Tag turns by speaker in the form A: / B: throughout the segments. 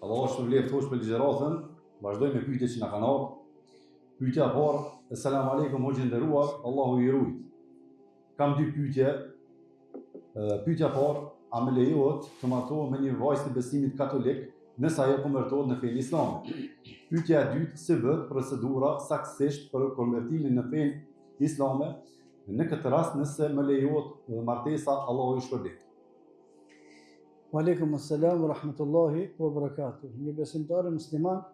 A: Allah është për leftë hosh për ligjëratën, vazhdojmë me pyetje që na kanë ardhur. Pyetja e parë, Asalamu alaykum hoxhë nderuar, Allahu i rujt. Kam dy pyetje. Pyetja e parë, a më lejohet të martohem me një vajzë të besimit katolik nëse ajo konvertohet në fenë islame? Pyetja e dytë, si bëhet procedura saktësisht për konvertimin në fenë islame? Në këtë rast nëse më lejohet martesa, Allahu i shpërblet.
B: Wa alaikum assalam wa rahmatullahi wa barakatuh. Një besimtar musliman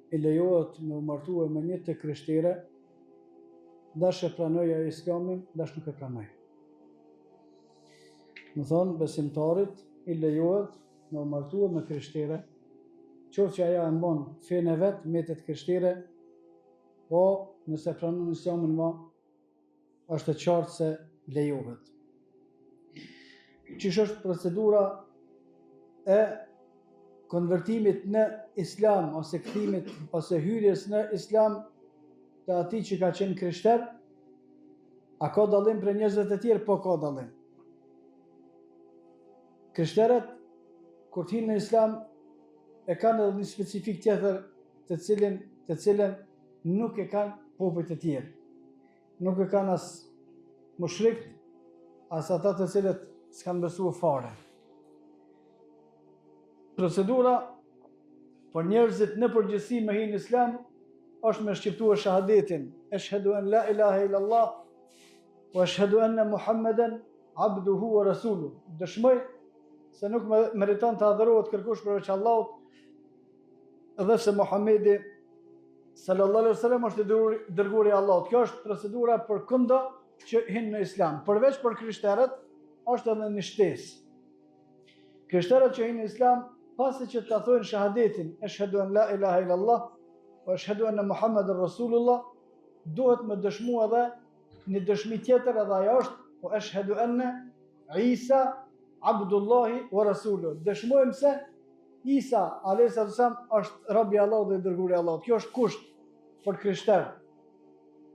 B: i lejohet me u martue me një të krishtere, dash e pranoj ajo islamin, dash nuk e pranoj. Më thonë, besimtarit i lejohet me u martue me krishtere, qoftë që aja e mbon fenë e vetë, metet krishtere, po nëse pranon islamin ma, është e qartë se lejohet. Qysh është procedura e konvertimit në islam, ose kthimit, ose hyrjes në islam të atij që ka qenë krishter? A ka dallim për njerëzve të tjerë? Po ka dallim. Krishterët, kur të hyjnë në islam, e kanë edhe një specifik tjetër të cilën nuk e kanë popujt e tjerë. Nuk e kanë as mushrikt, as ata të cilët s'kanë besuar fare. Procedura për njerëzit në përgjithësi me hyrje në islam është me shqiptuar shahadetin, ashhadu an la ilaha illallah wa ashhadu anna Muhammeden abduhu wa rasuluhu. Dëshmoj se nuk meriton të adhurohet kërkush përveç Allahut dhe se Muhamedi sallallahu alaihi wasallam është dërguari i Allahut. Kjo është procedura përkundë që hynë në islam. Përveç për krishterët është edhe një shtesë. Krishterët që hynë në islam, pasi që të thojnë shahadetin, ashhadu an la ilaha illallah wa ashhadu anna Muhammeden rasulullah, duhet me dëshmu edhe një dëshmi tjetër, edhe ajo është wa ashhadu anna Isa abdullahi wa rasuluhu. Dëshmojmë se Isa alayhis salam është robi i Allahut dhe dërguari i Allahut. Kjo është kusht për krishterë.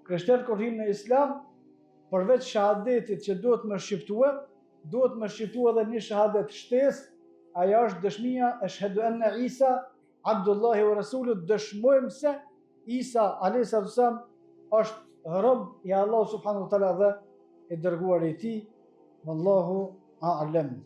B: Krishterët kur hynë në islam, përveç shahadetit që duhet me shqiptue, duhet me shqiptue edhe një shahadet shtesë, aja është dëshmia ashhadu anna Isa abdullahi wa rasuluhu. Dëshmojmë se Isa alayhis salam është rob i Allahut subhanahu wa taala dhe i dërguari i tij. Wallahu a'lam.